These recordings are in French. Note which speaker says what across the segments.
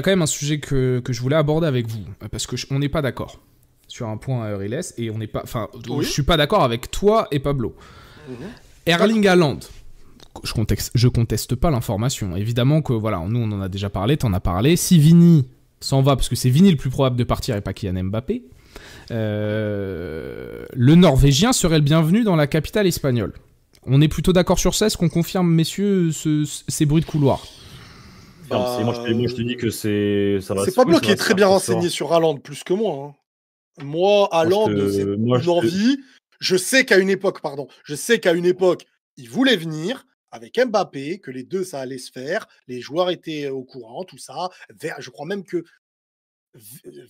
Speaker 1: a quand même un sujet que je voulais aborder avec vous, parce que on n'est pas d'accord sur un point à Euriles, et on n'est pas, enfin,
Speaker 2: Oui.
Speaker 1: je suis pas d'accord avec toi et Pablo.
Speaker 2: Mhm.
Speaker 1: Erling Haaland, je conteste pas l'information. Évidemment que voilà, nous on en a déjà parlé, t'en as parlé. Si Vini s'en va, parce que c'est Vini le plus probable de partir et pas Kylian Mbappé, le Norvégien serait le bienvenu dans la capitale espagnole. On est plutôt d'accord sur ça. Est-ce qu'on confirme, messieurs, ces bruits de couloir?
Speaker 3: Moi, je te dis que ça va.
Speaker 2: C'est Pablo
Speaker 3: oui,
Speaker 2: qui
Speaker 3: ça
Speaker 2: est
Speaker 3: va se
Speaker 2: très
Speaker 3: faire,
Speaker 2: bien
Speaker 3: ça
Speaker 2: renseigné
Speaker 3: sort.
Speaker 2: sur Haaland, plus que moi. Hein. Moi, Haaland, c'est une envie. Je sais qu'à une époque, il voulait venir avec Mbappé, que les deux, ça allait se faire. Les joueurs étaient au courant, tout ça. Je crois même que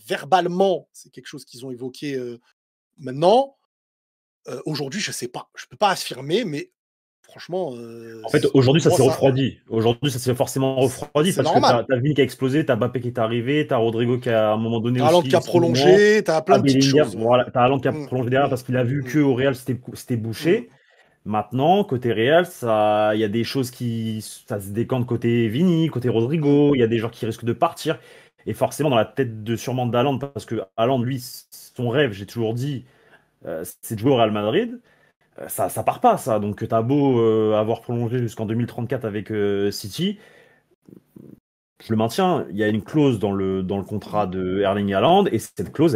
Speaker 2: verbalement, c'est quelque chose qu'ils ont évoqué maintenant. Aujourd'hui, je sais pas. Je peux pas affirmer, mais franchement.
Speaker 3: En fait, aujourd'hui, ça s'est refroidi. Aujourd'hui, ça s'est forcément refroidi parce
Speaker 2: normal.
Speaker 3: que t'as Vini qui a explosé, t'as Mbappé qui est arrivé, t'as Rodrigo qui a à un moment donné
Speaker 2: Haaland
Speaker 3: aussi.
Speaker 2: qui a prolongé, t'as plein de petites choses.
Speaker 3: Voilà, t'as Haaland qui a prolongé derrière parce qu'il a vu qu'au Real c'était bouché. Maintenant, côté Real, il y a des choses ça se décante côté Vini, côté Rodrigo, il y a des joueurs qui risquent de partir. Et forcément, dans la tête sûrement d'Haaland, parce que Haaland, lui, son rêve, j'ai toujours dit, c'est de jouer au Real Madrid. Ça part pas, ça. Donc, t'as beau avoir prolongé jusqu'en 2034 avec City, je le maintiens. Il y a une clause dans le contrat de Erling Haaland, et cette clause,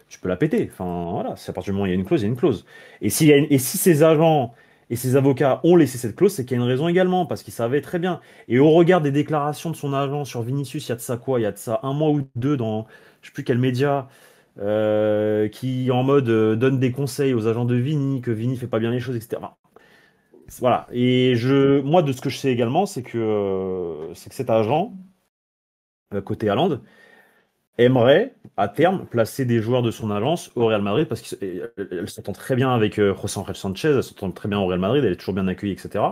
Speaker 3: tu peux la péter. Enfin, voilà, c'est à partir du moment où il y a une clause, il y a une clause. Et si ses agents et ses avocats ont laissé cette clause, c'est qu'il y a une raison également, parce qu'ils savaient très bien. Et au regard des déclarations de son agent sur Vinicius, il y a de ça quoi? Il y a de ça un mois ou deux dans, je sais plus quel média, qui en mode donne des conseils aux agents de Vini, que Vini fait pas bien les choses, etc. Enfin, voilà. Et moi, de ce que je sais également, c'est que cet agent, côté Haaland, aimerait, à terme, placer des joueurs de son agence au Real Madrid, parce qu'elle s'entend très bien avec José Ángel Sánchez, elle s'entend très bien au Real Madrid, elle est toujours bien accueillie, etc.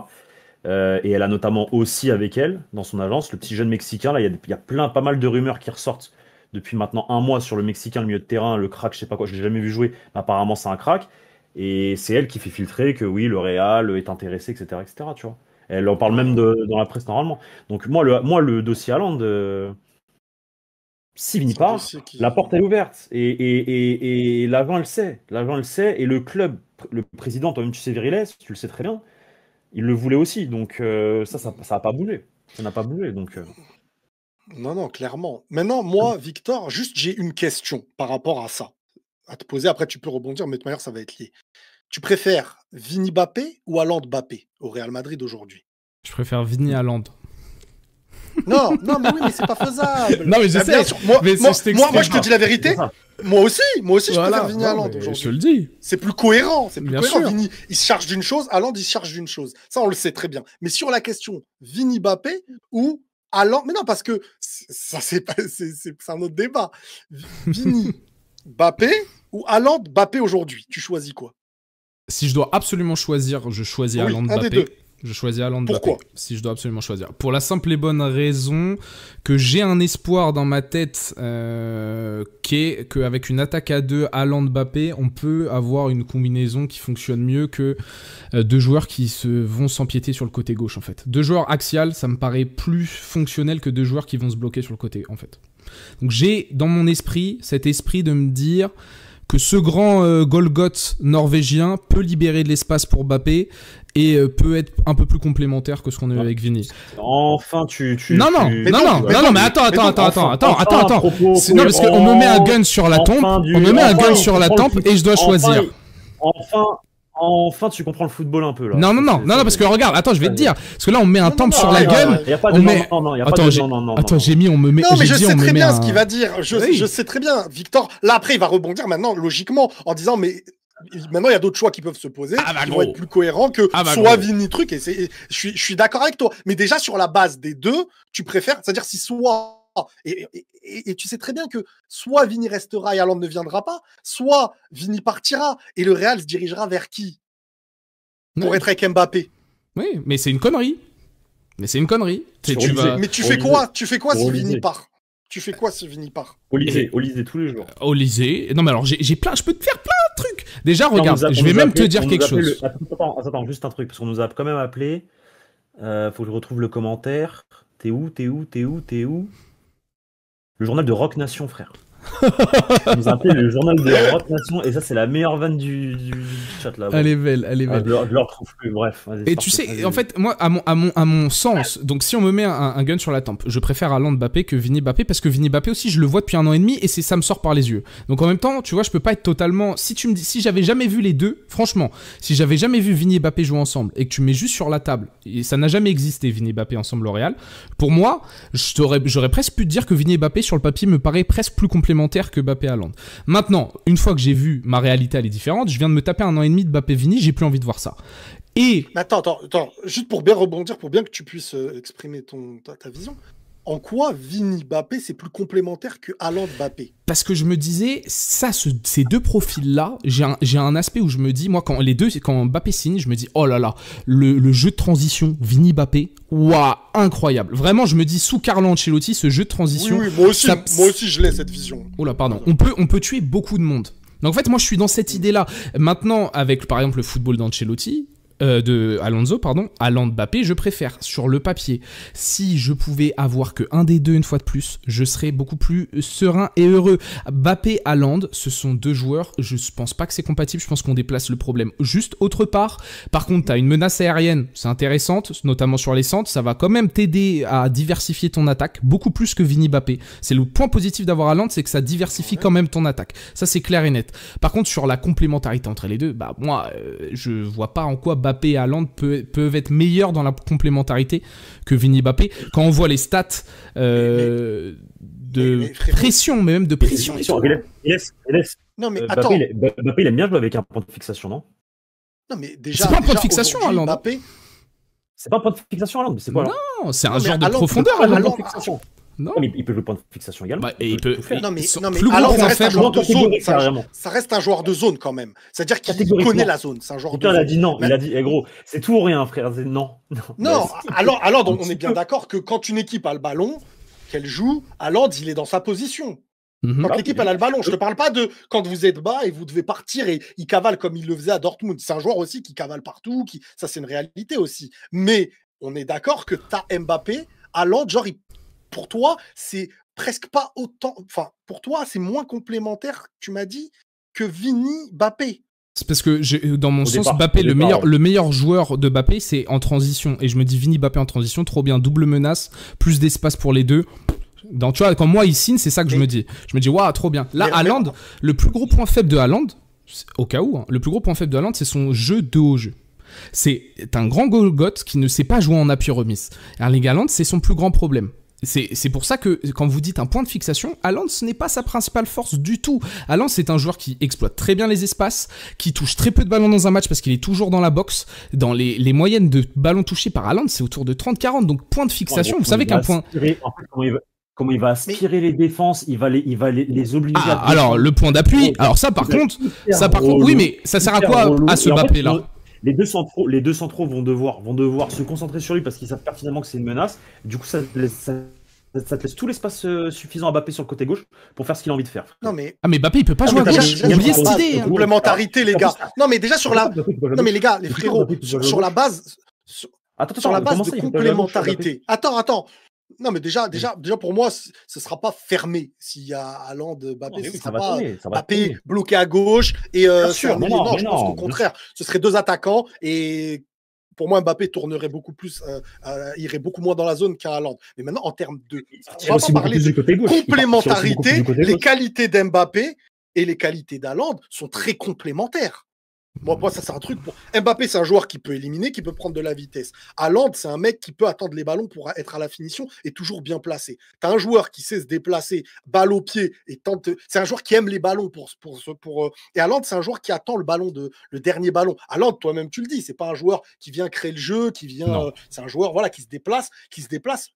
Speaker 3: Et elle a notamment aussi avec elle, dans son agence, le petit jeune Mexicain. Là, il y a pas mal de rumeurs qui ressortent depuis maintenant un mois sur le Mexicain, le milieu de terrain, le crack, je sais pas quoi, je l'ai jamais vu jouer, mais apparemment c'est un crack. Et c'est elle qui fait filtrer que oui, le Real est intéressé, etc., etc., tu vois. Elle en parle même dans la presse normalement. Donc moi, le dossier Haaland, s'il finit part, la porte est ouverte. Et l'agent, elle sait. L'agent, elle sait. Et le club, le président, toi-même, tu sais, Viriles, tu le sais très bien, il le voulait aussi. Donc ça n'a pas bougé. Ça n'a pas bougé. Donc,
Speaker 2: Non, clairement. Maintenant, moi, Victor, juste j'ai une question par rapport à ça à te poser. Après, tu peux rebondir, mais de toute manière, ça va être lié. Tu préfères Vini Bappé ou Haaland Bappé au Real Madrid aujourd'hui?
Speaker 1: Je préfère Vini Haaland.
Speaker 2: Non, mais oui, mais c'est pas faisable.
Speaker 1: Non, mais je sais.
Speaker 2: Bien sûr. Moi, je te dis la vérité. Moi aussi, je préfère Vini Haaland aujourd'hui.
Speaker 1: Je te le dis.
Speaker 2: C'est plus cohérent. C'est plus
Speaker 1: Bien
Speaker 2: cohérent.
Speaker 1: sûr.
Speaker 2: Vini, il se charge d'une chose, Haaland, il se charge d'une chose. Ça, on le sait très bien. Mais sur la question, Vini Bappé ou Haaland, mais non, parce que ça, c'est un autre débat. Vini Bappé ou Haaland Bappé aujourd'hui? Tu choisis quoi?
Speaker 1: Si je dois absolument choisir, je choisis Haaland Mbappé. Je choisis Haaland Mbappé.
Speaker 2: Pourquoi?
Speaker 1: Si je dois absolument choisir. Pour la simple et bonne raison que j'ai un espoir dans ma tête qui est qu'avec une attaque à deux Haaland Mbappé, on peut avoir une combinaison qui fonctionne mieux que deux joueurs qui vont s'empiéter sur le côté gauche en fait. Deux joueurs axial, ça me paraît plus fonctionnel que deux joueurs qui vont se bloquer sur le côté en fait. Donc j'ai dans mon esprit cet esprit de me dire que ce grand Golgoth norvégien peut libérer de l'espace pour Mbappé et peut être un peu plus complémentaire que ce qu'on a eu avec Vini.
Speaker 3: Enfin,
Speaker 1: Non, mais attends. Non, parce qu'on me met un gun sur la tempe, et je dois choisir.
Speaker 3: Enfin, tu comprends le football un peu là.
Speaker 1: Non, parce que regarde, attends, je vais te dire. Parce que là, on me met un temple sur la gun. Attends, j'ai mis, on me met.
Speaker 2: Non, mais je sais très bien ce qu'il va dire. Je sais très bien. Victor, là, après, il va rebondir maintenant, logiquement, en disant, mais maintenant, il y a d'autres choix qui peuvent se poser, qui vont être plus cohérents que soit Vini truc. Et je suis d'accord avec toi. Mais déjà, sur la base des deux, tu préfères, c'est-à-dire si soit. Et tu sais très bien que soit Vini restera et Haaland ne viendra pas, soit Vini partira et le Real se dirigera vers qui pour être avec Mbappé?
Speaker 1: Oui, mais c'est une connerie. Mais tu
Speaker 2: fais quoi? Tu fais quoi si Vini part? Tu fais quoi si Vini part?
Speaker 3: Olysée tous les jours.
Speaker 1: Olysée. Non, mais alors, je peux te faire plein de trucs. Déjà, regarde, je vais même te dire quelque chose.
Speaker 3: Attends, juste un truc, parce qu'on nous a quand même appelé. Faut que je retrouve le commentaire. T'es où? Le journal de Rock Nation, frère. Vous appelez le journal de Rock Nation, et ça, c'est la meilleure vanne du chat là. Bon.
Speaker 1: Elle est belle, elle est belle.
Speaker 3: Je le retrouve plus, bref.
Speaker 1: Et tu sais, en fait, moi, à mon sens, donc si on me met un gun sur la tempe, je préfère Haaland Mbappé que Vini Mbappé, parce que Vini Mbappé aussi, je le vois depuis 1 an et demi, et ça me sort par les yeux. Donc en même temps, tu vois, je peux pas être totalement. Si tu me dis, si j'avais jamais vu les deux, franchement, si j'avais jamais vu Vini et Mbappé jouer ensemble, et que tu mets juste sur la table, et ça n'a jamais existé, Vini et Mbappé ensemble au Real, pour moi, j'aurais presque pu te dire que Vini et Mbappé sur le papier me paraît presque plus complémentaire que Mbappé Haaland. Maintenant, une fois que j'ai vu ma réalité, elle est différente. Je viens de me taper 1 an et demi de Mbappé-Vini, j'ai plus envie de voir ça. Et
Speaker 2: attends, juste pour bien rebondir, pour bien que tu puisses exprimer ta vision. En quoi Vini Mbappé c'est plus complémentaire que Haaland Mbappé?
Speaker 1: Parce que je me disais, ces deux profils-là, j'ai un aspect où je me dis, moi, quand Mbappé signe, je me dis, oh là là, le jeu de transition, Vini Mbappé, waouh, incroyable. Vraiment, je me dis, sous Carlo Ancelotti, ce jeu de transition.
Speaker 2: Oui, moi aussi, je l'ai cette vision.
Speaker 1: Oh là, pardon. On peut tuer beaucoup de monde. Donc en fait, moi, je suis dans cette idée-là. Maintenant, avec par exemple le football d'Ancelotti. De Alonso, pardon, Haaland Mbappé, je préfère sur le papier. Si je pouvais avoir que un des deux une fois de plus, je serais beaucoup plus serein et heureux. Mbappé, Haaland, ce sont deux joueurs, je pense pas que c'est compatible, je pense qu'on déplace le problème juste autre part. Par contre, t'as une menace aérienne, c'est intéressante, notamment sur les centres, ça va quand même t'aider à diversifier ton attaque, beaucoup plus que Vini Mbappé. C'est le point positif d'avoir Haaland, c'est que ça diversifie quand même ton attaque. Ça, c'est clair et net. Par contre, sur la complémentarité entre les deux, bah moi, je vois pas en quoi Mbappé et Haaland peuvent être meilleurs dans la complémentarité que Vini Mbappé. Quand on voit les stats de pression, mais même de pression.
Speaker 2: Non, mais attends.
Speaker 3: Mbappé, il aime bien jouer avec un point de fixation, non?
Speaker 2: Non, mais déjà.
Speaker 1: C'est pas un point de fixation, Haaland.
Speaker 2: Mbappé...
Speaker 3: C'est pas un point de fixation, Haaland, mais c'est quoi?
Speaker 1: Non, c'est un genre de profondeur, Haaland.
Speaker 3: Non, mais il peut jouer point de fixation également.
Speaker 1: Bah, et il peut
Speaker 2: faire. Non, mais Haaland, ça reste un joueur de zone. Ça reste un joueur de zone quand même. C'est-à-dire qu'il connaît la zone. C'est un joueur de zone.
Speaker 3: Il a dit non. Il a dit, gros, c'est tout ou rien, frère. Non.
Speaker 2: Non, Haaland, on est bien d'accord que quand une équipe a le ballon, qu'elle joue, Haaland, il est dans sa position. Quand l'équipe a le ballon, je te parle pas de quand vous êtes bas et vous devez partir et il cavale comme il le faisait à Dortmund. C'est un joueur aussi qui cavale partout. Ça, c'est une réalité aussi. Mais on est d'accord que t'as Mbappé, Haaland, genre, pour toi, c'est presque pas autant. Enfin, pour toi, c'est moins complémentaire, tu m'as dit, que Vini Mbappé.
Speaker 1: C'est parce que dans mon sens, Mbappé, le meilleur joueur de Mbappé, c'est en transition. Et je me dis Vini Mbappé en transition, trop bien, double menace, plus d'espace pour les deux. Tu vois, quand moi il signe, c'est ça que je me dis. Je me dis, waouh, trop bien. Là, Haaland, le plus gros point faible de Haaland, au cas où, hein, le plus gros point faible de Haaland, c'est son jeu de haut jeu. C'est un grand Golgoth qui ne sait pas jouer en appui remise. Erling Haaland, c'est son plus grand problème. C'est pour ça que quand vous dites un point de fixation, Haaland ce n'est pas sa principale force du tout. Haaland c'est un joueur qui exploite très bien les espaces, qui touche très peu de ballons dans un match parce qu'il est toujours dans la boxe. Dans les moyennes de ballons touchés par Haaland, c'est autour de 30-40. Donc point de fixation, vous savez qu'un point...
Speaker 3: Comment il va aspirer les défenses, il va les obliger à...
Speaker 1: Alors le point d'appui, alors ça par contre, oui mais ça sert à quoi à ce Mbappé là?
Speaker 3: Les deux centraux vont devoir se concentrer sur lui parce qu'ils savent pertinemment que c'est une menace. Du coup, ça te laisse tout l'espace suffisant à Mbappé sur le côté gauche pour faire ce qu'il a envie de faire.
Speaker 2: Non mais
Speaker 1: Mbappé il peut pas jouer à gauche. Oubliez cette idée.
Speaker 2: Complémentarité les gars. Non mais déjà sur la. Non mais les gars, les frérots, sur la base. Sur la base de complémentarité. Attends. Non, mais déjà, pour moi, ce sera pas fermé s'il y a Haaland, Mbappé, ce sera pas Mbappé bloqué à gauche et
Speaker 3: sûr,
Speaker 2: non, je pense qu'au contraire, ce serait deux attaquants et pour moi, Mbappé tournerait beaucoup plus, irait beaucoup moins dans la zone qu'un Haaland. Mais maintenant, en termes de, on va pas parler de complémentarité, les qualités d'Mbappé et les qualités d'Haaland sont très complémentaires. Moi, ça, c'est un truc pour... Mbappé, c'est un joueur qui peut éliminer, qui peut prendre de la vitesse. Haaland, c'est un mec qui peut attendre les ballons pour être à la finition et toujours bien placé. T'as un joueur qui sait se déplacer, balle au pied, et tente... C'est un joueur qui aime les ballons Et Haaland, c'est un joueur qui attend le dernier ballon. Haaland, toi-même, tu le dis, c'est pas un joueur qui vient créer le jeu, qui vient... c'est un joueur, voilà, qui se déplace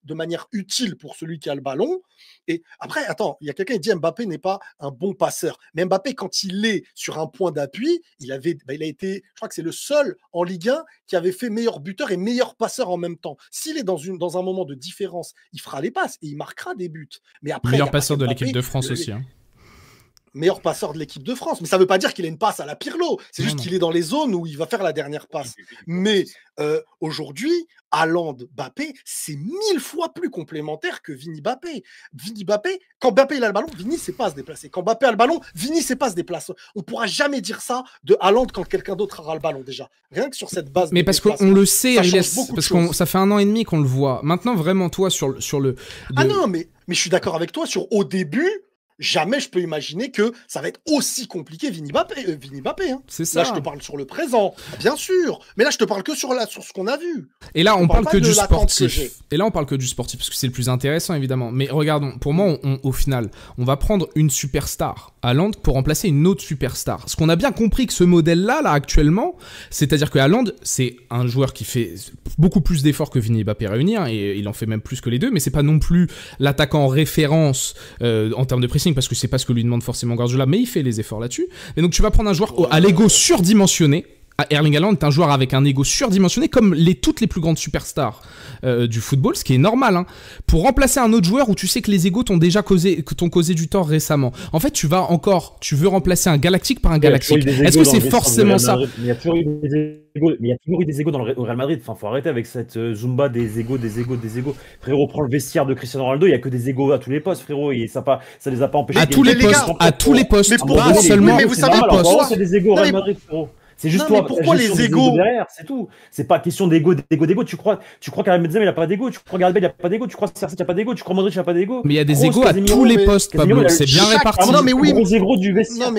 Speaker 2: de manière utile pour celui qui a le ballon. Et après, attends, il y a quelqu'un qui dit Mbappé n'est pas un bon passeur. Mais Mbappé, quand il est sur un point d'appui, il a été, je crois que c'est le seul en Ligue 1 qui avait fait meilleur buteur et meilleur passeur en même temps. S'il est dans un moment de différence, il fera les passes et il marquera des buts. Mais après,
Speaker 1: meilleur passeur de l'équipe de France aussi. Hein.
Speaker 2: meilleur passeur de l'équipe de France. Mais ça ne veut pas dire qu'il a une passe à la Pirlo. C'est juste qu'il est dans les zones où il va faire la dernière passe. Mais aujourd'hui, Haaland-Mbappé, c'est 1000 fois plus complémentaire que Vini-Mbappé. Vini-Mbappé, quand Mbappé il a le ballon, Vini ne sait pas se déplacer. Quand Mbappé a le ballon, Vini ne sait pas se déplacer. On ne pourra jamais dire ça de Haaland quand quelqu'un d'autre aura le ballon déjà. Rien que sur cette base.
Speaker 1: Mais parce qu'on le sait, parce que ça fait 1 an et demi qu'on le voit. Maintenant, vraiment, toi, sur le...
Speaker 2: Ah non, mais je suis d'accord avec toi sur au début... Jamais je peux imaginer que ça va être aussi compliqué Vini-Mbappé. Hein.
Speaker 1: C'est ça.
Speaker 2: Là, je te parle sur le présent, bien sûr. Mais là, je te parle que sur ce qu'on a vu.
Speaker 1: Et là, on parle que du sportif. Et là, on parle que du sportif, parce que c'est le plus intéressant, évidemment. Mais regardons, pour moi, au final, on va prendre une superstar, Haaland, pour remplacer une autre superstar. Ce qu'on a bien compris que ce modèle-là, actuellement, c'est-à-dire que Haaland, c'est un joueur qui fait beaucoup plus d'efforts que Vini-Mbappé réunis, hein, et il en fait même plus que les deux, mais c'est pas non plus l'attaquant en référence en termes de pressing, parce que c'est pas ce que lui demande forcément Guardiola, mais il fait les efforts là-dessus. Et donc tu vas prendre un joueur à l'ego surdimensionné. Erling Haaland est un joueur avec un ego surdimensionné, comme toutes les plus grandes superstars du football, ce qui est normal, hein, pour remplacer un autre joueur où tu sais que les égos t'ont déjà causé du tort récemment. En fait, tu veux remplacer un galactique par un galactique. Est-ce que c'est forcément ça?
Speaker 3: Il y a toujours eu des égos au Real Madrid. Enfin, faut arrêter avec cette zumba des égos. Frérot, prends le vestiaire de Cristiano Ronaldo, il y a que des égos à tous les postes, frérot, et ça les a pas empêchés.
Speaker 1: À tous les postes,
Speaker 2: mais
Speaker 1: pas seulement.
Speaker 2: Mais vous savez pas,
Speaker 3: c'est des égos au Real Madrid, frérot. C'est juste toi,
Speaker 2: pourquoi les égos
Speaker 3: derrière, c'est tout. C'est pas question d'ego. Tu crois qu'Karim Benzema il a pas d'ego, tu crois Gareth Bale il a pas d'ego, tu crois que CR7 il a pas d'ego, tu crois Modric il a pas d'ego.
Speaker 1: Mais il y a des égos à tous les postes, Pablo, c'est bien réparti.
Speaker 2: Non mais oui,
Speaker 3: les égos du vestiaire.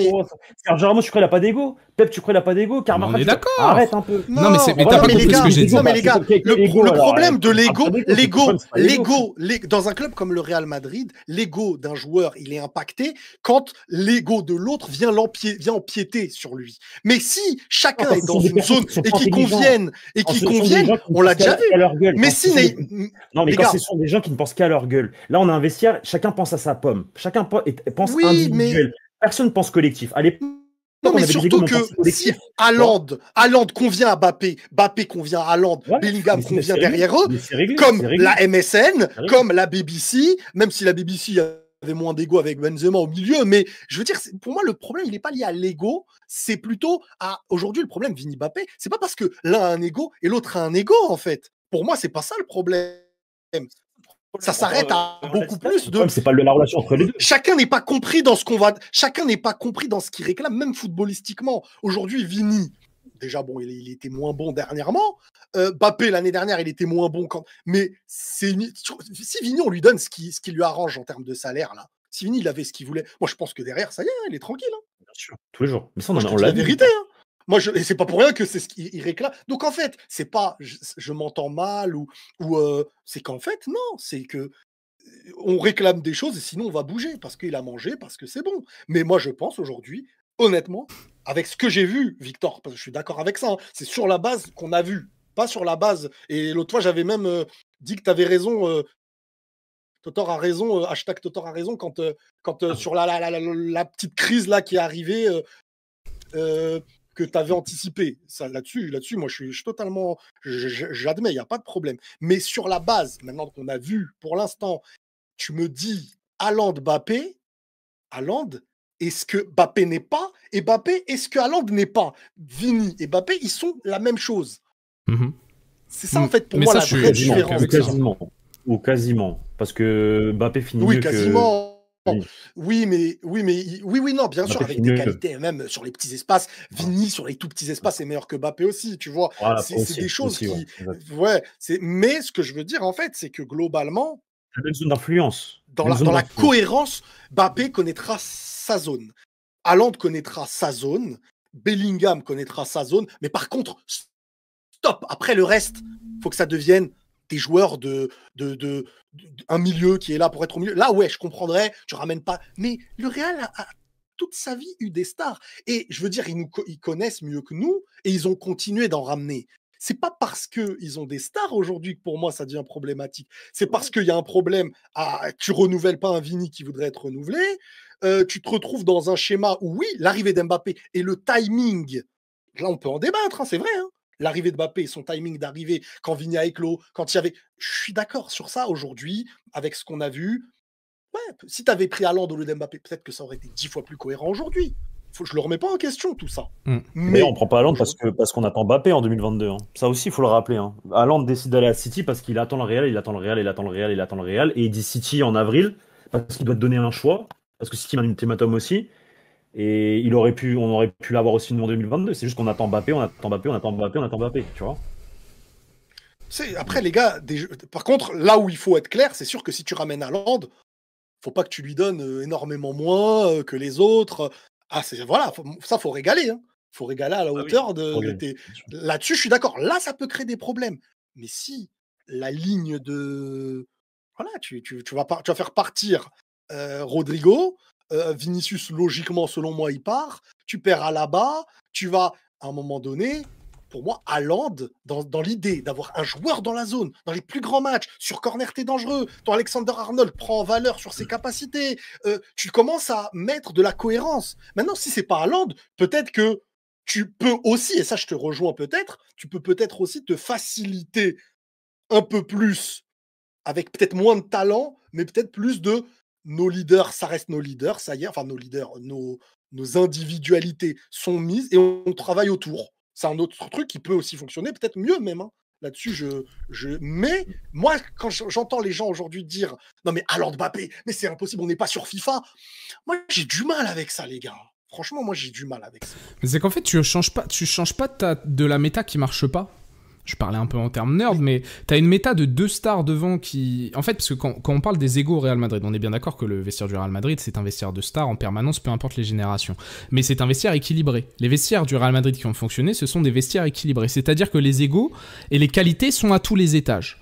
Speaker 3: Sergio Ramos, tu crois il a pas d'ego, Pep, tu crois il a pas d'ego, Karma,
Speaker 1: on est d'accord.
Speaker 3: Arrête un peu.
Speaker 1: Non mais t'as pas compris ce que j'ai dit.
Speaker 2: Non mais les gars, le problème de l'ego, dans un club comme le Real Madrid, l'ego d'un joueur, il est impacté quand l'ego de l'autre vient empiéter sur lui. Mais si chacun est dans une zone et qui conviennent, on l'a déjà vu. Mais si,
Speaker 3: non, mais quand ce sont des gens qui ne pensent qu'à leur gueule. Là, on a un vestiaire, chacun pense à sa pomme. Chacun pense individuel. Personne pense collectif. Allez.
Speaker 2: Non, mais surtout que si Haaland convient à Mbappé, Mbappé convient à Haaland, Bellingham convient derrière eux, comme la MSN, comme la BBC, même si la BBC avait moins d'ego avec Benzema au milieu, mais je veux dire, pour moi, le problème, il n'est pas lié à l'ego, c'est plutôt à, aujourd'hui, le problème Vini-Mbappé, c'est pas parce que l'un a un ego et l'autre a un ego, en fait. Pour moi, c'est pas ça le problème. Ça s'arrête à beaucoup plus de.
Speaker 3: C'est pas la relation entre les deux.
Speaker 2: Chacun n'est pas compris dans ce Chacun n'est pas compris dans ce qu'il réclame, même footballistiquement. Aujourd'hui, Vini, déjà, bon, il était moins bon dernièrement. Mbappé, l'année dernière, il était moins bon mais si Vini, on lui donne ce qui lui arrange en termes de salaire, là. Si Vini, il avait ce qu'il voulait. Moi, je pense que derrière, ça y est, il est tranquille. Hein.
Speaker 3: Bien sûr, tous les jours. Mais ça, on
Speaker 2: l'a la vérité. Hein. Moi, et c'est pas pour rien que c'est ce qu'il réclame. Donc, en fait, c'est pas je m'entends mal ou c'est qu'en fait, non, c'est que on réclame des choses et sinon on va bouger parce qu'il a mangé, parce que c'est bon. Mais moi, je pense aujourd'hui, honnêtement, avec ce que j'ai vu, Victor, parce que je suis d'accord avec ça, hein, c'est sur la base qu'on a vu, pas sur la base. Et l'autre fois, j'avais même dit que tu avais raison. Totor a raison, hashtag Totor a raison, quand sur la petite crise là qui est arrivée. Que tu avais anticipé. Là-dessus, moi, je suis totalement... J'admets, il n'y a pas de problème. Mais sur la base, maintenant qu'on a vu, pour l'instant, tu me dis Haaland, Mbappé, Haaland, est-ce que Mbappé n'est pas? Et Mbappé, est-ce que Haaland n'est pas? Vini et Mbappé, ils sont la même chose. C'est ça, en fait, pour moi, la vraie différence.
Speaker 3: Ou quasiment. Parce que Mbappé finit mieux
Speaker 2: quasiment. Oui, non, bien sûr, avec des qualités, même sur les petits espaces. Vini, sur les tout petits espaces, est meilleur que Mbappé aussi, tu vois. Voilà, c'est des choses qui... mais ce que je veux dire, en fait, c'est que globalement...
Speaker 3: La même zone d'influence.
Speaker 2: Dans la cohérence, Mbappé connaîtra sa zone. Haaland connaîtra sa zone. Bellingham connaîtra sa zone. Mais par contre, stop. Après le reste, il faut que ça devienne des joueurs un milieu qui est là pour être au milieu. Là, ouais, je comprendrais, tu ramènes pas. Mais le Real a toute sa vie eu des stars. Et je veux dire, ils connaissent mieux que nous et ils ont continué d'en ramener. C'est pas parce qu'ils ont des stars aujourd'hui que pour moi ça devient problématique. C'est parce qu'il y a un problème tu renouvelles pas un Vini qui voudrait être renouvelé. Tu te retrouves dans un schéma où, oui, l'arrivée d'Mbappé et le timing, là on peut en débattre, hein, c'est vrai, hein. L'arrivée de Mbappé, son timing d'arrivée, quand Vini a éclos, quand il y avait... Je suis d'accord sur ça aujourd'hui, avec ce qu'on a vu. Ouais, si tu avais pris Haaland au lieu d'Mbappé, peut-être que ça aurait été 10 fois plus cohérent aujourd'hui. Je le remets pas en question, tout ça.
Speaker 3: Mais on prend pas Haaland parce qu'on attend Mbappé en 2022. Hein. Ça aussi, il faut le rappeler. Hein. Haaland décide d'aller à City parce qu'il attend le Real, il attend le Real, il attend le Real, il attend le Real. Et il dit City en avril parce qu'il doit te donner un choix. Parce que City m'a un ultimatum aussi. Et on aurait pu l'avoir aussi en 2022. C'est juste qu'on attend Mbappé, on attend Mbappé, on attend Mbappé, on attend Mbappé. Tu vois.
Speaker 2: Après, les gars, par contre, là où il faut être clair, c'est sûr que si tu ramènes Haaland, faut pas que tu lui donnes énormément moins que les autres. Voilà, ça, faut régaler. Hein. Faut régaler à la hauteur de Là-dessus, je suis d'accord. Là, ça peut créer des problèmes. Mais si la ligne de... Voilà, tu vas faire partir Rodrigo, Vinicius, logiquement, selon moi, il part. Tu perds Alaba, tu vas, à un moment donné... Pour moi, Haaland, dans l'idée d'avoir un joueur dans la zone, dans les plus grands matchs, sur corner, t'es dangereux, ton Alexander-Arnold prend en valeur sur ses capacités, tu commences à mettre de la cohérence. Maintenant, si c'est pas Haaland, peut-être que tu peux aussi, et ça je te rejoins peut-être, tu peux peut-être aussi te faciliter un peu plus, avec peut-être moins de talent, mais peut-être plus de nos leaders, ça reste nos leaders, ça y est, enfin nos leaders, nos individualités sont mises et on travaille autour. C'est un autre truc qui peut aussi fonctionner, peut-être mieux même. Hein. Là-dessus, mais moi, quand j'entends les gens aujourd'hui dire « Non mais Haaland Mbappé, mais c'est impossible, on n'est pas sur FIFA », moi j'ai du mal avec ça, les gars. Franchement, moi j'ai du mal avec ça.
Speaker 1: Mais c'est qu'en fait, tu changes pas de la méta qui marche pas. Je parlais un peu en termes nerd, mais t'as une méta de 2 stars devant qui... En fait, parce que quand on parle des égos au Real Madrid, on est bien d'accord que le vestiaire du Real Madrid, c'est un vestiaire de stars en permanence, peu importe les générations. Mais c'est un vestiaire équilibré. Les vestiaires du Real Madrid qui ont fonctionné, ce sont des vestiaires équilibrés. C'est-à-dire que les égos et les qualités sont à tous les étages.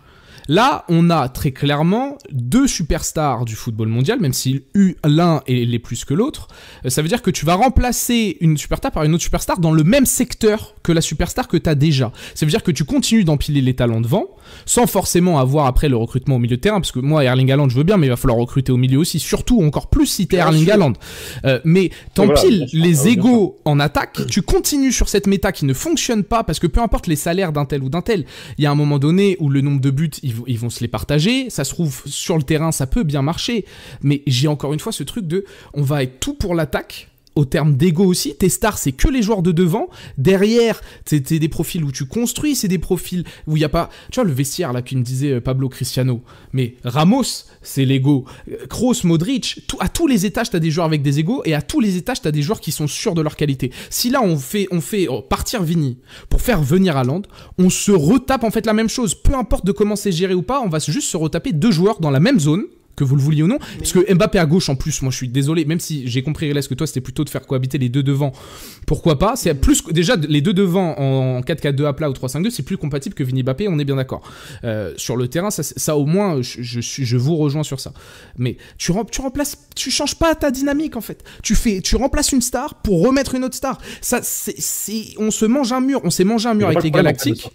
Speaker 1: Là, on a très clairement 2 superstars du football mondial, même si l'un est plus que l'autre. Ça veut dire que tu vas remplacer une superstar par une autre superstar dans le même secteur que la superstar que tu as déjà. Ça veut dire que tu continues d'empiler les talents devant, sans forcément avoir après le recrutement au milieu de terrain, parce que moi, Erling Haaland, je veux bien, mais il va falloir recruter au milieu aussi, surtout encore plus si t'es Erling Haaland. Mais t'empiles les égos en attaque, tu continues sur cette méta qui ne fonctionne pas, parce que peu importe les salaires d'un tel ou d'un tel, il y a un moment donné où le nombre de buts, ils vont se les partager, ça se trouve sur le terrain ça peut bien marcher, mais j'ai encore une fois ce truc de on va être tout pour l'attaque, au terme d'ego aussi, tes stars c'est que les joueurs de devant, derrière c'est des profils où tu construis, c'est des profils où il n'y a pas, tu vois le vestiaire là qui me disait Pablo Cristiano, mais Ramos c'est l'ego, Kroos, Modric, à tous les étages t'as des joueurs avec des égos et à tous les étages t'as des joueurs qui sont sûrs de leur qualité. Si là on fait partir Vini pour faire venir Haaland, on se retape en fait la même chose, peu importe de comment c'est géré ou pas, on va juste se retaper 2 joueurs dans la même zone, que vous le vouliez ou non, parce que Mbappé à gauche en plus, moi je suis désolé, même si j'ai compris Relais que toi c'était plutôt de faire cohabiter les 2 devant, pourquoi pas, c'est plus déjà les 2 devant en 4-4-2 à plat ou 3-5-2, c'est plus compatible que Vini Mbappé, on est bien d'accord. Sur le terrain, ça au moins je vous rejoins sur ça. Mais tu remplaces, tu changes pas ta dynamique en fait. Tu remplaces une star pour remettre une autre star. Ça on se mange un mur, on s'est mangé un mur avec les Galactiques.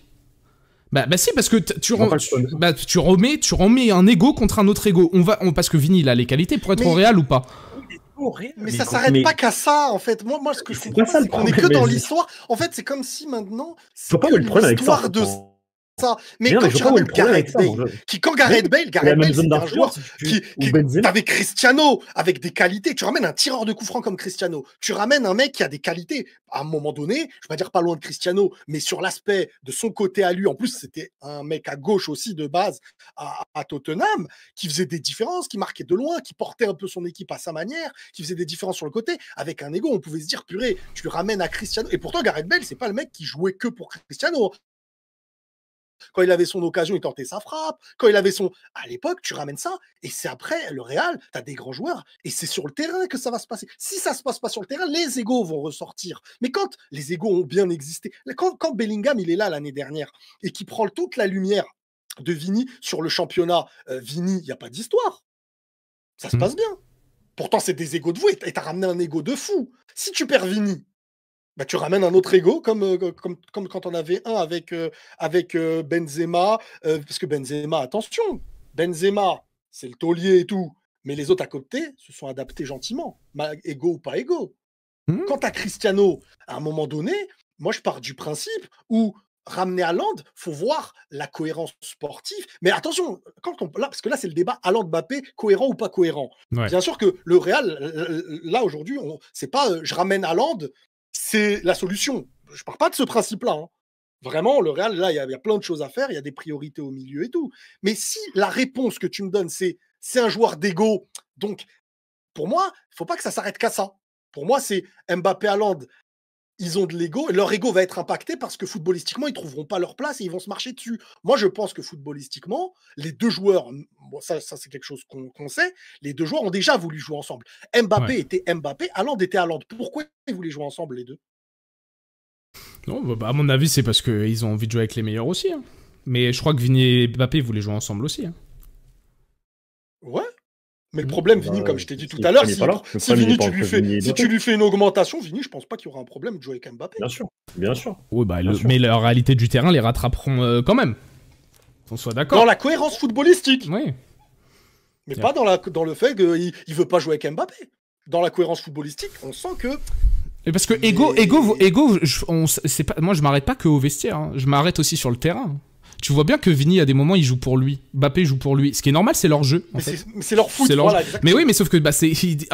Speaker 1: Bah si, parce que tu remets un ego contre un autre ego. Parce que Vini il a les qualités pour être au Real ou pas.
Speaker 2: Mais ça s'arrête pas qu'à ça en fait. Moi ce que je comprends pas, c'est qu'on est que dans l'histoire. En fait c'est comme si maintenant c'est que l'histoire de ça. Mais quand tu ramènes Gareth Bale, Gareth Bale c'est un joueur qui t'avais Cristiano avec des qualités, tu ramènes un tireur de coups francs comme Cristiano, tu ramènes un mec qui a des qualités, à un moment donné, je vais pas dire pas loin de Cristiano, mais sur l'aspect de son côté à lui, en plus c'était un mec à gauche aussi de base à Tottenham, qui faisait des différences, qui marquait de loin, qui portait un peu son équipe à sa manière, qui faisait des différences sur le côté, avec un ego, on pouvait se dire purée, tu le ramènes à Cristiano, et pourtant Gareth Bale c'est pas le mec qui jouait que pour Cristiano. Quand il avait son occasion, il tentait sa frappe. Quand il avait son... À l'époque, tu ramènes ça, et c'est après, le Real, tu as des grands joueurs, et c'est sur le terrain que ça va se passer. Si ça se passe pas sur le terrain, les égos vont ressortir. Mais quand les égos ont bien existé, quand Bellingham, il est là l'année dernière, et qu'il prend toute la lumière de Vini sur le championnat, Vini, il n'y a pas d'histoire. Ça se passe bien. Pourtant, c'est des égos de vous, et tu as ramené un égo de fou. Si tu perds Vini, bah, tu ramènes un autre ego, comme quand on avait un avec Benzema, parce que Benzema, attention, Benzema, c'est le taulier et tout, mais les autres à côté se sont adaptés gentiment, ego ou pas ego. Quant à Cristiano, à un moment donné, moi je pars du principe où ramener Haaland, faut voir la cohérence sportive. Mais attention, parce que là, c'est le débat Haaland-Mbappé, cohérent ou pas cohérent. Ouais. Bien sûr que le Real, là, aujourd'hui, c'est pas je ramène Haaland, c'est la solution. Je pars pas de ce principe-là. Hein. Vraiment, le Real, là, il y a plein de choses à faire, il y a des priorités au milieu et tout. Mais si la réponse que tu me donnes, c'est un joueur d'ego, donc pour moi, il ne faut pas que ça s'arrête qu'à ça. Pour moi, c'est Mbappé, Haaland, ils ont de l'ego, et leur ego va être impacté parce que footballistiquement, ils ne trouveront pas leur place et ils vont se marcher dessus. Moi, je pense que footballistiquement, les deux joueurs, bon, ça c'est quelque chose qu'on sait, les deux joueurs ont déjà voulu jouer ensemble. Mbappé était Mbappé, Haaland était Haaland. Pourquoi ils voulaient jouer ensemble, les deux?
Speaker 1: Non, bah, à mon avis, c'est parce qu'ils ont envie de jouer avec les meilleurs aussi. Hein. Mais je crois que Vini et Mbappé voulaient jouer ensemble aussi. Hein.
Speaker 2: Ouais. Mais le problème, Vini, comme je t'ai dit tout à l'heure, si Vini, tu lui fais une augmentation, Vini, je pense pas qu'il y aura un problème de jouer avec Mbappé.
Speaker 3: Bien sûr, bien sûr.
Speaker 1: Oui, bah, mais la réalité du terrain les rattraperont quand même. Qu'on soit d'accord.
Speaker 2: Dans la cohérence footballistique.
Speaker 1: Oui.
Speaker 2: Mais pas dans le fait qu'il veut pas jouer avec Mbappé. Dans la cohérence footballistique, on sent que...
Speaker 1: Et parce que moi je m'arrête pas que au vestiaire, hein. Je m'arrête aussi sur le terrain. Tu vois bien que Vini, à des moments, il joue pour lui. Mbappé joue pour lui. Ce qui est normal, c'est leur jeu. En fait.
Speaker 2: C'est leur foot. Voilà,
Speaker 1: mais oui, mais sauf que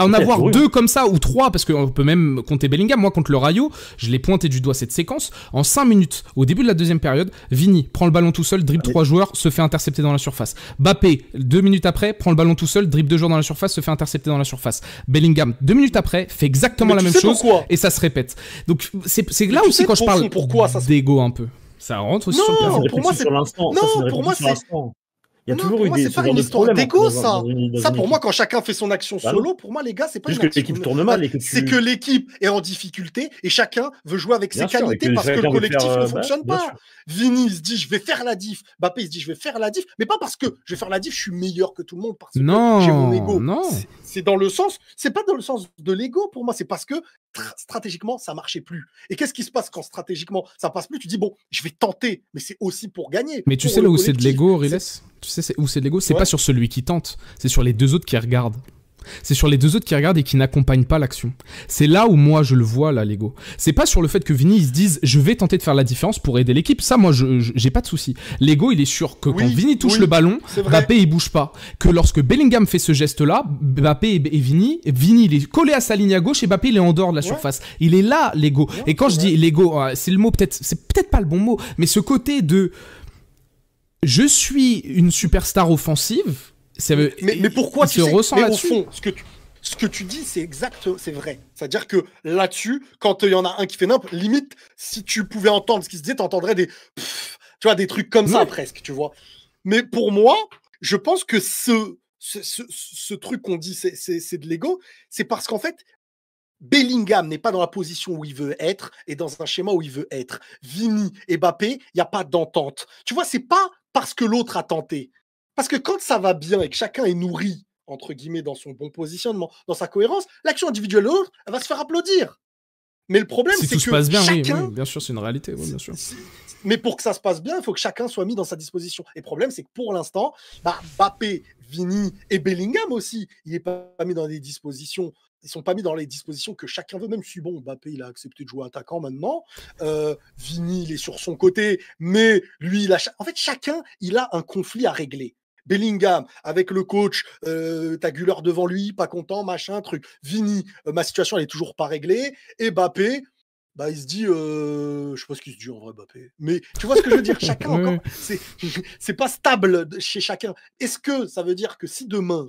Speaker 1: en avoir deux comme ça, ou trois, parce qu'on peut même compter Bellingham. Moi, contre le Rayo, je l'ai pointé du doigt cette séquence. En 5 minutes, au début de la deuxième période, Vini prend le ballon tout seul, dribble 3 joueurs, se fait intercepter dans la surface. Mbappé, 2 minutes après, prend le ballon tout seul, dribble 2 joueurs dans la surface, se fait intercepter dans la surface. Bellingham, 2 minutes après, fait exactement la même chose. Et ça se répète. Donc, c'est là aussi quand je parle d'ego un peu. Ça rentre aussi sur le terrain.
Speaker 2: Pour moi, c'est
Speaker 3: l'instant.
Speaker 2: Non, pour moi, c'est...
Speaker 3: Il y a toujours eu
Speaker 2: des c'est pas une histoire d'égo, ça. Ça, pour moi, quand chacun fait son action solo, pour moi, les gars, c'est pas une action.
Speaker 3: Juste que l'équipe tourne mal.
Speaker 2: C'est que l'équipe est en difficulté et chacun veut jouer avec ses qualités parce que le collectif ne fonctionne pas. Vini, il se dit, je vais faire la diff. Mbappé, il se dit, je vais faire la diff. Mais pas parce que je vais faire la diff, je suis meilleur que tout le monde parce que j'ai mon ego.
Speaker 1: Non.
Speaker 2: C'est dans le sens, c'est pas dans le sens de l'ego pour moi, c'est parce que stratégiquement, ça marchait plus. Et qu'est-ce qui se passe quand stratégiquement ça passe plus? Tu dis, bon, je vais tenter, mais c'est aussi pour gagner.
Speaker 1: Mais tu sais là où c'est de l'ego, Riles? Tu sais où c'est de l'ego? C'est pas sur celui qui tente, c'est sur les deux autres qui regardent. C'est sur les deux autres qui regardent et qui n'accompagnent pas l'action. C'est là où moi je le vois là, l'ego. C'est pas sur le fait que Vini il se dise je vais tenter de faire la différence pour aider l'équipe. Ça moi j'ai pas de souci. L'ego il est sûr que quand Vini touche le ballon, Mbappé il bouge pas. Que lorsque Bellingham fait ce geste là, Mbappé et Vini il est collé à sa ligne à gauche et Mbappé il est en dehors de la surface. Il est là l'ego. Et quand je dis l'ego, c'est le mot c'est peut-être pas le bon mot, mais ce côté de je suis une superstar offensive.
Speaker 2: Mais pourquoi
Speaker 1: tu ressens là-dessus?
Speaker 2: Au fond, ce que tu dis, c'est exact, c'est vrai. C'est-à-dire que là-dessus, quand il y en a un qui fait n'importe, limite, si tu pouvais entendre ce qu'il se disait, t'entendrais des trucs comme ça presque, tu vois. Mais pour moi, je pense que ce truc qu'on dit, c'est de l'ego, c'est parce qu'en fait, Bellingham n'est pas dans la position où il veut être et dans un schéma où il veut être. Vini et Mbappé, il n'y a pas d'entente. Tu vois, c'est pas parce que l'autre a tenté. Parce que quand ça va bien et que chacun est nourri, entre guillemets, dans son bon positionnement, dans sa cohérence, l'action individuelle de l'autre, elle va se faire applaudir. Mais le problème, c'est que
Speaker 1: tout se passe bien,
Speaker 2: chacun...
Speaker 1: oui, bien sûr, c'est une réalité, oui, bien sûr.
Speaker 2: Mais pour que ça se passe bien, il faut que chacun soit mis dans sa disposition. Et le problème, c'est que pour l'instant, Mbappé, Vini et Bellingham aussi, il n'est pas mis dans des dispositions... Ils sont pas mis dans les dispositions que chacun veut, même si bon, Mbappé, il a accepté de jouer attaquant maintenant. Vini, il est sur son côté, mais lui, en fait, chacun, il a un conflit à régler. Bellingham, avec le coach, t'as Güler devant lui, pas content, machin, truc. Vini, ma situation, elle est toujours pas réglée. Et Mbappé, il se dit, je sais pas ce qu'il se dit en vrai, Mbappé. Mais tu vois ce que je veux dire? Chacun encore, c'est pas stable chez chacun. Est-ce que ça veut dire que si demain,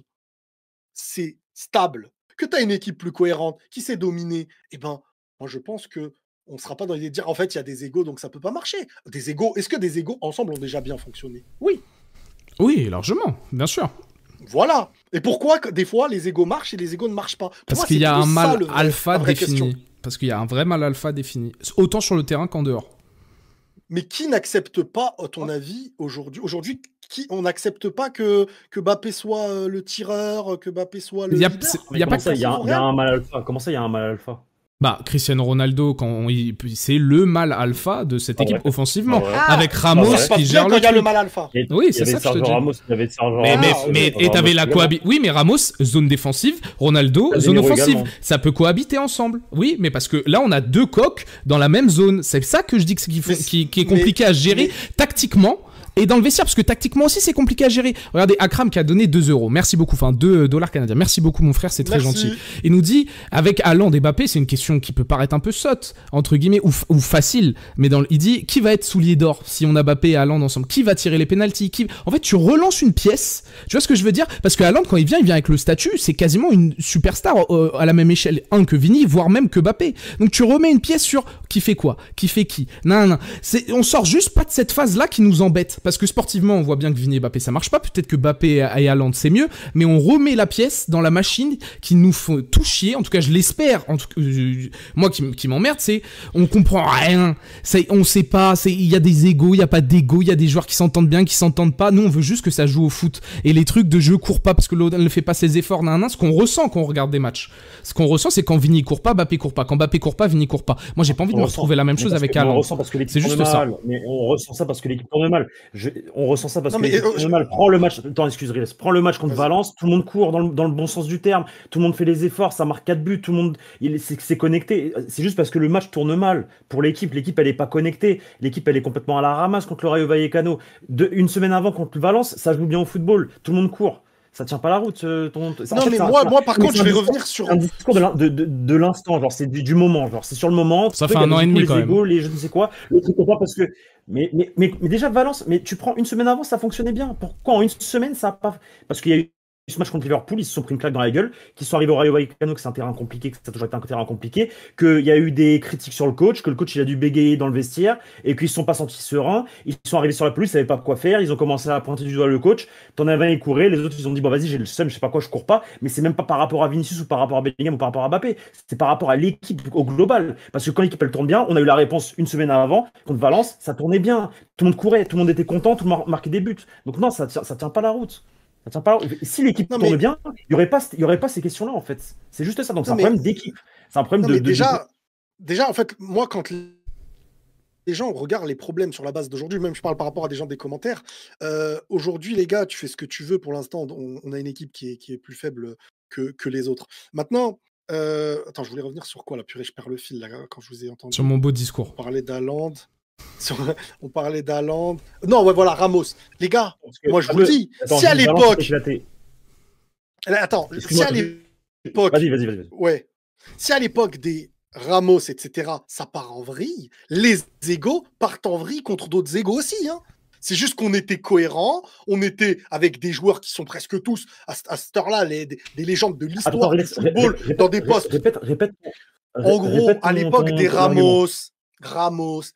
Speaker 2: c'est stable, que tu as une équipe plus cohérente, qui sait dominer, moi je pense que on ne sera pas dans l'idée de dire en fait il y a des égos donc ça peut pas marcher. Des égos, est-ce que des égos ensemble ont déjà bien fonctionné? Oui.
Speaker 1: Oui, largement, bien sûr.
Speaker 2: Voilà. Et pourquoi des fois les égos marchent et les égos ne marchent pas?
Speaker 1: Parce qu'il y a un mal alpha défini. Parce qu'il y a un vrai mal alpha défini. Autant sur le terrain qu'en dehors.
Speaker 2: Mais qui n'accepte pas, à ton avis, aujourd'hui, on n'accepte pas que Mbappé soit le tireur, que Mbappé soit le leader?
Speaker 3: Il y a un mal alpha. Comment ça, il y a un mal alpha?
Speaker 1: Bah, Cristiano Ronaldo, c'est le mal alpha de cette équipe offensivement. Avec Ramos qui gère le truc.
Speaker 2: Le mal alpha.
Speaker 1: Oui, c'est ça que je te dis. Et t'avais la cohabitation. Oui, mais Ramos, zone défensive, Ronaldo, zone offensive. Également. Ça peut cohabiter ensemble. Oui, mais parce que là, on a deux coqs dans la même zone. C'est ça que je dis qui est compliqué à gérer tactiquement. Et dans le vestiaire, parce que tactiquement aussi, c'est compliqué à gérer. Regardez, Akram qui a donné 2 €. Merci beaucoup. Enfin, 2 $ canadiens. Merci beaucoup, mon frère. C'est très gentil. Il nous dit, avec Haaland et Mbappé, c'est une question qui peut paraître un peu sotte, entre guillemets, ou facile. Mais il dit, qui va être soulier d'or si on a Mbappé et Haaland ensemble? Qui va tirer les pénaltys? En fait, tu relances une pièce. Tu vois ce que je veux dire? Parce que Haaland, quand il vient avec le statut, c'est quasiment une superstar à la même échelle, que Vini, voire même que Mbappé. Donc, tu remets une pièce sur qui fait quoi? Qui fait qui? Non. On sort juste pas de cette phase-là qui nous embête. Parce que sportivement, on voit bien que Vini et Mbappé, ça marche pas. Peut-être que Mbappé et Haaland, c'est mieux. Mais on remet la pièce dans la machine qui nous fait tout chier. En tout cas, je l'espère. Moi, qui m'emmerde, c'est on comprend rien. On sait pas. Il y a des égos, il y a pas d'égos. Il y a des joueurs qui s'entendent bien, qui s'entendent pas. Nous, on veut juste que ça joue au foot. Et les trucs de jeu court pas parce que l'autre ne fait pas ses efforts. Ce qu'on ressent quand on regarde des matchs. Ce qu'on ressent, c'est quand Vini court pas, Mbappé court pas. Quand Mbappé court pas, Vini court pas. Moi, j'ai pas envie de me retrouver la même chose avec Haaland.
Speaker 3: C'est juste ça. Mais on ressent ça parce que l'équipe tourne mal. On ressent ça parce que l'équipe tourne mal. Prends le match. Attends, excuse-moi. Prends le match contre Valence. Tout le monde court dans le bon sens du terme. Tout le monde fait les efforts. Ça marque 4 buts. Tout le monde, c'est connecté. C'est juste parce que le match tourne mal pour l'équipe. L'équipe, elle est pas connectée. L'équipe, elle est complètement à la ramasse contre le Rayo Vallecano. Une semaine avant contre Valence, ça joue bien au football. Tout le monde court. Ça tient pas la route.
Speaker 2: Moi, par contre, je vais revenir sur
Speaker 3: un discours de l'instant. Genre, c'est du moment. Genre, c'est sur le moment.
Speaker 1: Ça fait 1 an et demi quand même.
Speaker 3: Les je ne sais quoi. Le truc pas parce que. Mais déjà Valence. Mais tu prends une semaine avant, ça fonctionnait bien. Pourquoi en une semaine ça a pas? Parce qu'il y a eu ce match contre Liverpool, ils se sont pris une claque dans la gueule, qu'ils sont arrivés au Rayo Vallecano, que c'est un terrain compliqué, que ça a toujours été un terrain compliqué, qu'il y a eu des critiques sur le coach, que le coach il a dû bégayer dans le vestiaire, et qu'ils ne se sont pas sentis sereins, ils sont arrivés sur la pelouse, ils ne savaient pas quoi faire, ils ont commencé à pointer du doigt le coach, t'en avais un, il courait, les autres ils ont dit, bon vas-y j'ai le seum, je sais pas quoi, je cours pas, mais c'est même pas par rapport à Vinicius ou par rapport à Bellingham ou par rapport à Mbappé, c'est par rapport à l'équipe au global, parce que quand l'équipe elle tourne bien, on a eu la réponse une semaine avant, contre Valence, ça tournait bien, tout le monde courait, tout le monde était content, tout le monde marquait des buts, donc non, ça tient pas la route. Si l'équipe tourne bien, il n'y aurait pas ces questions-là, en fait. C'est juste ça. Donc, c'est un problème d'équipe. C'est un problème
Speaker 2: déjà, en fait, moi, quand les gens regardent les problèmes sur la base d'aujourd'hui, même je parle par rapport à des gens des commentaires, aujourd'hui, les gars, tu fais ce que tu veux pour l'instant. On a une équipe qui est plus faible que les autres. Maintenant, attends, je voulais revenir sur quoi, là, purée, je perds le fil, là, quand je vous ai entendu.
Speaker 1: Sur mon beau discours.
Speaker 2: On parlait d'Haaland. On parlait d'Haaland. Non, ouais, voilà, Ramos. Les gars, moi je vous le dis, si à l'époque. Attends, si à l'époque.
Speaker 3: Vas-y.
Speaker 2: Ouais. Si à l'époque des Ramos, etc., ça part en vrille, les égos partent en vrille contre d'autres égos aussi. Hein. C'est juste qu'on était cohérents, on était avec des joueurs qui sont presque tous, à cette heure-là, des légendes de l'histoire du football, dans des postes.
Speaker 3: Répète.
Speaker 2: En gros, à l'époque des Ramos,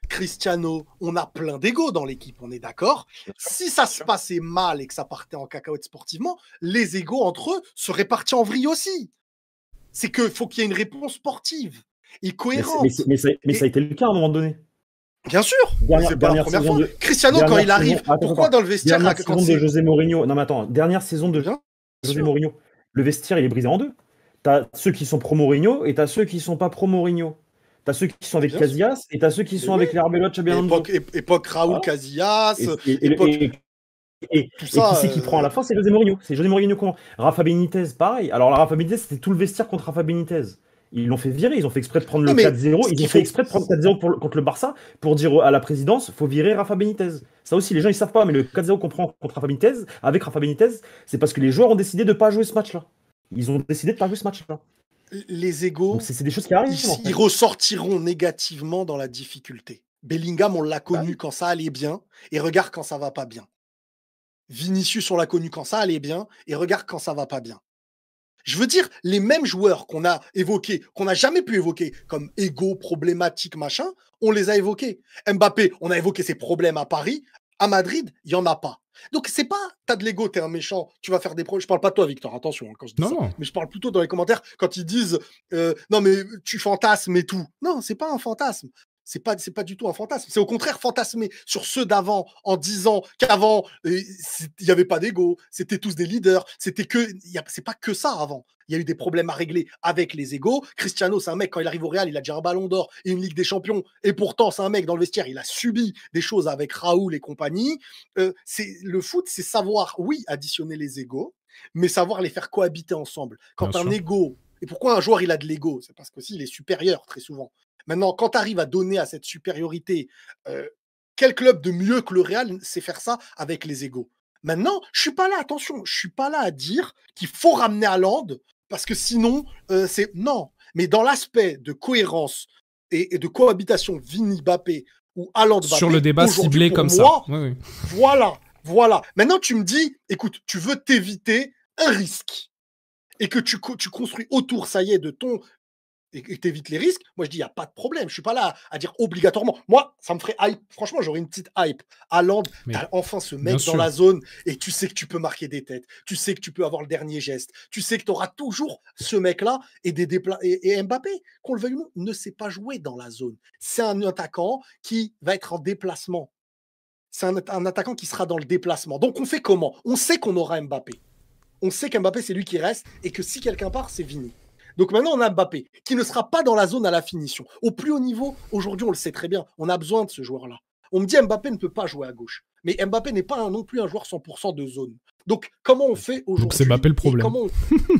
Speaker 2: Cristiano, on a plein d'égos dans l'équipe, on est d'accord. Si ça se passait mal et que ça partait en cacahuète sportivement, les égos entre eux seraient partis en vrille aussi. C'est qu'il faut qu'il y ait une réponse sportive et cohérente.
Speaker 3: Mais ça a été le cas à un moment donné.
Speaker 2: Bien sûr, c'est pas la première fois. Cristiano, quand il arrive, pourquoi dans le vestiaire
Speaker 3: dernière saison de José Mourinho. Non mais attends, dernière saison de José Mourinho. Le vestiaire, il est brisé en deux. T'as ceux qui sont pro Mourinho et t'as ceux qui sont pas pro Mourinho. T'as ceux qui sont avec Casillas et t'as ceux qui sont avec les Arbeloa,
Speaker 2: époque Raoul Casillas.
Speaker 3: Et tout ça, qui c'est qui prend à la fin? C'est José Mourinho. C'est José Mourinho comment? Rafa Benitez, pareil. Alors la Rafa Benitez, c'était tout le vestiaire contre Rafa Benitez. Ils l'ont fait virer, ils ont fait exprès de prendre le 4-0. Ils ont fait exprès de prendre 4-0 contre le Barça pour dire à la présidence, faut virer Rafa Benitez. Ça aussi, les gens ils savent pas, mais le 4-0 qu'on prend contre Rafa Benitez, avec Rafa Benitez, c'est parce que les joueurs ont décidé de pas jouer ce match-là. Ils ont décidé de pas jouer ce match-là.
Speaker 2: Les égos,
Speaker 3: c'est des choses qui arrivent.
Speaker 2: Ils ressortiront négativement dans la difficulté. Bellingham, on l'a connu quand ça allait bien, et regarde quand ça va pas bien. Vinicius, on l'a connu quand ça allait bien, et regarde quand ça va pas bien. Je veux dire, les mêmes joueurs qu'on a évoqués, qu'on n'a jamais pu évoquer, comme égo, problématique, machin, on les a évoqués. Mbappé, on a évoqué ses problèmes à Paris. À Madrid, il n'y en a pas. Donc, c'est pas, t'as de l'ego, t'es un méchant, tu vas faire des problèmes. Je parle pas de toi, Victor, attention, quand je dis ça. Mais je parle plutôt dans les commentaires quand ils disent non, mais tu fantasmes et tout. Non, c'est pas un fantasme. C'est pas du tout un fantasme. C'est au contraire fantasmer sur ceux d'avant en disant qu'avant, il n'y avait pas d'ego, c'était tous des leaders, c'est pas que ça avant. Il y a eu des problèmes à régler avec les égos. Cristiano, c'est un mec, quand il arrive au Real, il a déjà un ballon d'or et une Ligue des Champions. Et pourtant, c'est un mec dans le vestiaire, il a subi des choses avec Raoul et compagnie. Le foot, c'est savoir, oui, additionner les égos, mais savoir les faire cohabiter ensemble. Quand un égo, et pourquoi un joueur, il a de l'ego? C'est parce qu'aussi, il est supérieur très souvent. Maintenant, quand tu arrives à donner à cette supériorité, quel club de mieux que le Real sait faire ça avec les égos? Maintenant, je suis pas là, attention, je suis pas là à dire qu'il faut ramener Haaland parce que sinon, c'est non. Mais dans l'aspect de cohérence et de cohabitation Vini-Mbappé ou Haaland-Mbappé,
Speaker 1: sur le débat ciblé comme
Speaker 2: moi,
Speaker 1: ça. Oui.
Speaker 2: Voilà. Maintenant, tu me dis, écoute, tu veux t'éviter un risque et que tu construis autour, ça y est, de ton et que tu évites les risques, moi je dis, il n'y a pas de problème. Je ne suis pas là à dire obligatoirement. Moi, ça me ferait hype. Franchement, j'aurais une petite hype. Haaland, tu as enfin ce mec dans la zone et tu sais que tu peux marquer des têtes. Tu sais que tu peux avoir le dernier geste. Tu sais que tu auras toujours ce mec-là et et Mbappé, qu'on le veuille ou non, ne sait pas jouer dans la zone. C'est un attaquant qui va être en déplacement. C'est un attaquant qui sera dans le déplacement. Donc on fait comment? On sait qu'on aura Mbappé. On sait qu'Mbappé, c'est lui qui reste et que si quelqu'un part, c'est Vini. Donc maintenant, on a Mbappé, qui ne sera pas dans la zone à la finition. Au plus haut niveau, aujourd'hui, on le sait très bien, on a besoin de ce joueur-là. On me dit Mbappé ne peut pas jouer à gauche. Mais Mbappé n'est pas non plus un joueur 100% de zone. Donc, comment on fait aujourd'hui?
Speaker 1: Donc, c'est Mbappé le problème.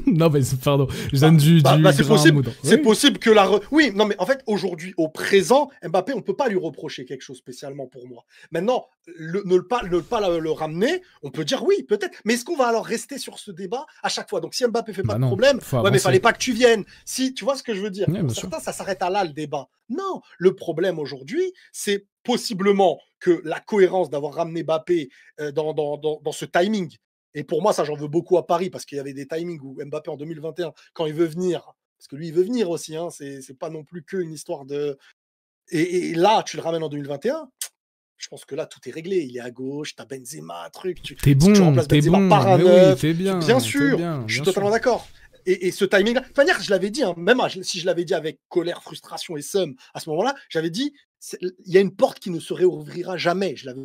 Speaker 1: Non, mais pardon, je donne du
Speaker 2: c'est possible. C'est possible que Oui, non, mais en fait, aujourd'hui, au présent, Mbappé, on ne peut pas lui reprocher quelque chose spécialement pour moi. Maintenant, ne pas le ramener, on peut dire oui, peut-être. Mais est-ce qu'on va alors rester sur ce débat à chaque fois? Donc, si Mbappé ne fait pas de problème, mais il ne fallait pas que tu viennes. Si, tu vois ce que je veux dire? Pour certains, ça s'arrête à là, le débat. Non, le problème aujourd'hui, c'est possiblement que la cohérence d'avoir ramené Mbappé dans ce timing. Et pour moi, ça, j'en veux beaucoup à Paris parce qu'il y avait des timings où Mbappé en 2021, quand il veut venir, parce que lui, il veut venir aussi, hein, c'est pas non plus qu'une histoire de. Et là, tu le ramènes en 2021, je pense que là, tout est réglé. Il est à gauche, t'as Benzema, un truc.
Speaker 1: Tu remplaces Benzema par un neuf.
Speaker 2: Bien sûr, je suis totalement d'accord. Et ce timing-là, de toute manière, je l'avais dit, hein, même si je l'avais dit avec colère, frustration et seum à ce moment-là, j'avais dit, il y a une porte qui ne se réouvrira jamais. Je l'avais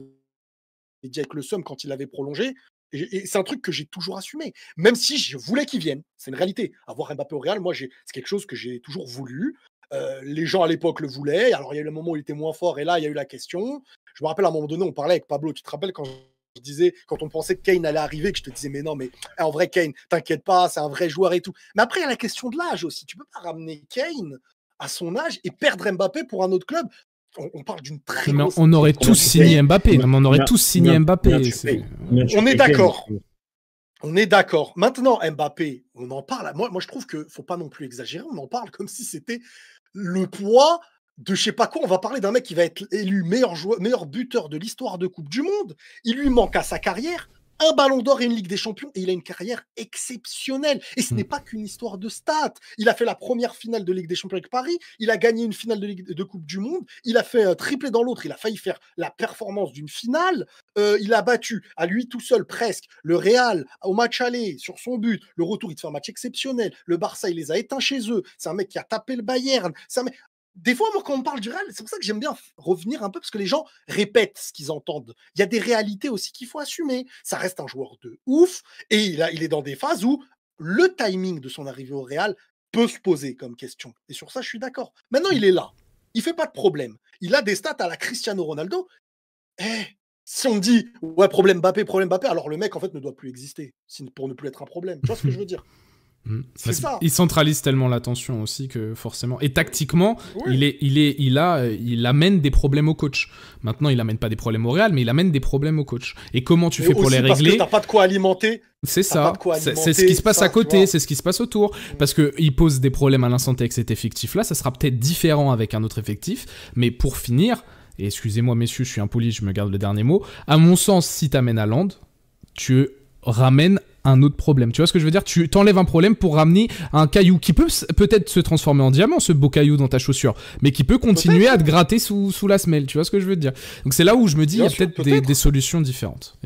Speaker 2: dit avec le seum quand il l'avait prolongé. Et c'est un truc que j'ai toujours assumé, même si je voulais qu'il vienne. C'est une réalité. Avoir Mbappé au Real, moi, c'est quelque chose que j'ai toujours voulu. Les gens à l'époque le voulaient. Alors, il y a eu le moment où il était moins fort, et là, il y a eu la question. Je me rappelle à un moment donné, on parlait avec Pablo. Tu te rappelles quand je disais, quand on pensait que Kane allait arriver, que je te disais, mais non, mais en vrai, Kane, t'inquiète pas, c'est un vrai joueur et tout. Mais après, il y a la question de l'âge aussi. Tu peux pas ramener Kane à son âge et perdre Mbappé pour un autre club. On parle d'une très grosse.
Speaker 1: On aurait tous signé Mbappé. On aurait tous signé Mbappé.
Speaker 2: On est d'accord. On est d'accord. Maintenant, Mbappé, on en parle. Moi, je trouve qu'il ne faut pas non plus exagérer. On en parle comme si c'était le poids de je sais pas quoi. On va parler d'un mec qui va être élu meilleur buteur de l'histoire de Coupe du Monde. Il lui manque à sa carrière un ballon d'or et une Ligue des Champions, et il a une carrière exceptionnelle. Et ce n'est pas qu'une histoire de stats. Il a fait la première finale de Ligue des Champions avec Paris, il a gagné une finale de Coupe du Monde, il a fait un triplé dans l'autre, il a failli faire la performance d'une finale, il a battu à lui tout seul presque le Real au match aller sur son but, le retour il te fait un match exceptionnel, le Barça il les a éteints chez eux, c'est un mec qui a tapé le Bayern, Des fois, moi, quand on parle du Real, c'est pour ça que j'aime bien revenir un peu, parce que les gens répètent ce qu'ils entendent. Il y a des réalités aussi qu'il faut assumer. Ça reste un joueur de ouf, et il est dans des phases où le timing de son arrivée au Real peut se poser comme question. Et sur ça, je suis d'accord. Maintenant, il est là. Il fait pas de problème. Il a des stats à la Cristiano Ronaldo. Si on dit, ouais, problème Mbappé, alors le mec, en fait, ne doit plus exister pour ne plus être un problème. Tu vois ce que je veux dire?
Speaker 1: C'est ça. Il centralise tellement l'attention aussi que forcément. Et tactiquement, oui. il amène des problèmes au coach. Maintenant, il amène pas des problèmes au Real, mais il amène des problèmes au coach. Et comment tu fais pour les régler? Parce que
Speaker 2: t'as pas de quoi alimenter.
Speaker 1: C'est ça. C'est ce qui se passe à côté, c'est ce qui se passe autour. Parce que il pose des problèmes à l'instant T avec cet effectif-là. Ça sera peut-être différent avec un autre effectif. Mais pour finir, et excusez-moi messieurs, je suis impoli, je me garde le dernier mot. À mon sens, si t'amènes Haaland, tu ramènes un autre problème. Tu vois ce que je veux dire? Tu t'enlèves un problème pour ramener un caillou qui peut peut-être se transformer en diamant, ce beau caillou dans ta chaussure, mais qui peut continuer à te gratter sous la semelle. Tu vois ce que je veux dire? Donc c'est là où je me dis, il y a peut-être des solutions différentes.